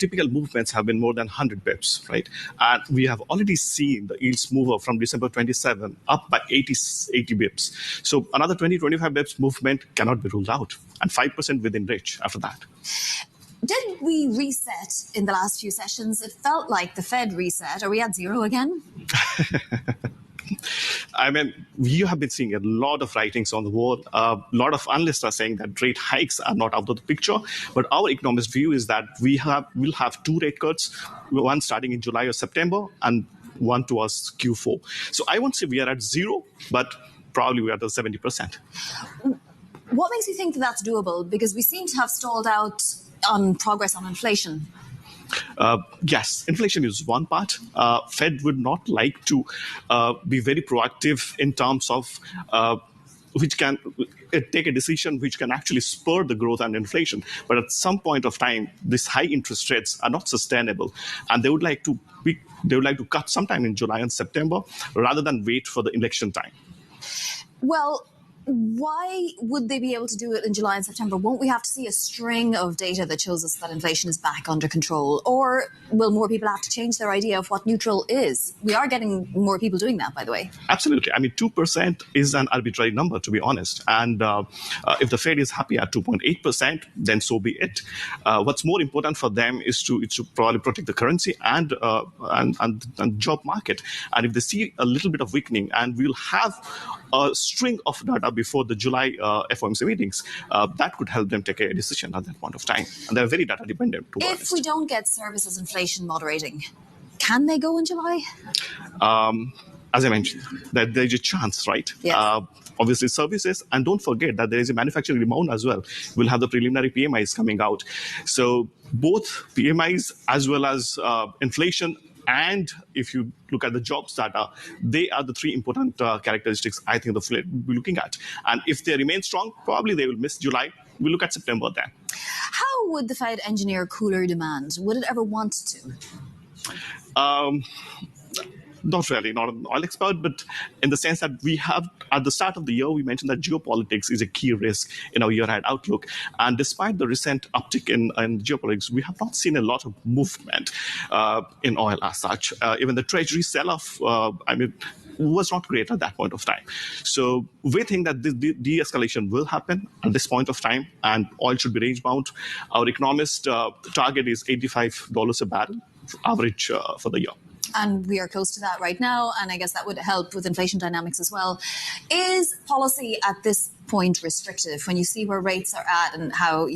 typical movements have been more than 100 bips, right? And we have already seen the yields move up from December 27 up by 80 bips. So another 20-25 bips movement cannot be ruled out, and 5% within reach after that. Did we reset in the last few sessions? It felt like the Fed reset. Are we at zero again? I mean, you have been seeing a lot of writings on the wall. A lot of analysts are saying that rate hikes are not out of the picture. But our economist view is that we'll have 2 rate cuts, one starting in July or September and one towards Q4. So I won't say we are at zero, but probably we are at the 70%. What makes you think that that's doable? Because we seem to have stalled out on progress on inflation. Yes, inflation is one part. Fed would not like to be very proactive in terms of which can take a decision which can actually spur the growth and inflation. But at some point of time, these high interest rates are not sustainable, and they would like to cut sometime in July and September rather than wait for the election time. Well, why would they be able to do it in July and September? Won't we have to see a string of data that shows us that inflation is back under control? Or will more people have to change their idea of what neutral is? We are getting more people doing that, by the way. Absolutely. I mean, 2% is an arbitrary number, to be honest. And if the Fed is happy at 2.8%, then so be it. What's more important for them is to probably protect the currency and job market. And if they see a little bit of weakening, and we'll have a string of data before the July FOMC meetings, that could help them take a decision at that point of time. And they're very data dependent. If we don't get services inflation moderating, can they go in July? As I mentioned, that there's a chance, right? Yes. Obviously, services, and don't forget that there is a manufacturing rebound as well. We'll have the preliminary PMIs coming out. So both PMIs as well as inflation, and if you look at the jobs data, they are the 3 important characteristics I think the Fed will be looking at. And if they remain strong, probably they will miss July. We'll look at September then. How would the Fed engineer cooler demand? Would it ever want to? Not really, not an oil expert, but in the sense that we have, at the start of the year, we mentioned that geopolitics is a key risk in our year-ahead outlook. And despite the recent uptick in geopolitics, we have not seen a lot of movement in oil as such. Even the treasury sell-off, was not great at that point of time. So we think that the de-escalation will happen at this point of time, and oil should be range-bound. Our economist target is $85 a barrel average for the year. And we are close to that right now, and I guess that would help with inflation dynamics as well. Is policy at this point restrictive when you see where rates are at and how,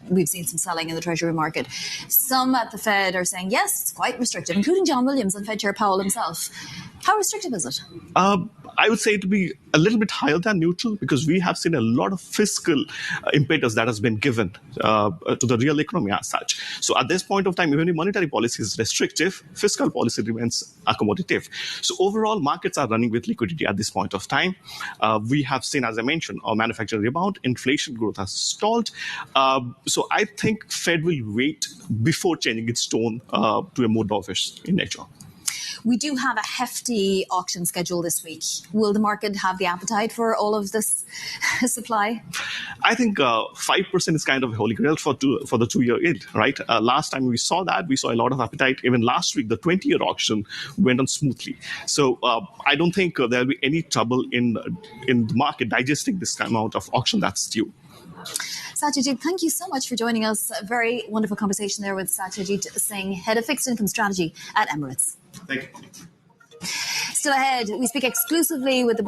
we've seen some selling in the treasury market? Some at the Fed are saying, yes, it's quite restrictive, including John Williams and Fed Chair Powell himself. How restrictive is it? I would say it would be a little bit higher than neutral, because we have seen a lot of fiscal impetus that has been given to the real economy as such. So at this point of time, even if monetary policy is restrictive, fiscal policy remains accommodative. So overall, markets are running with liquidity at this point of time. We have seen, as I mentioned, our manufacturing rebound, inflation growth has stalled. So I think Fed will wait before changing its tone to a more dovish in nature. We do have a hefty auction schedule this week. Will the market have the appetite for all of this supply? I think 5% is kind of a holy grail for the 2-year yield, right? Last time we saw that, we saw a lot of appetite. Even last week, the 20-year auction went on smoothly. So I don't think there'll be any trouble in the market digesting this amount of auction that's due. Satyajit, thank you so much for joining us. A very wonderful conversation there with Satyajit Singh, Head of Fixed Income Strategy at Emirates. Thank you. Still ahead, we speak exclusively with the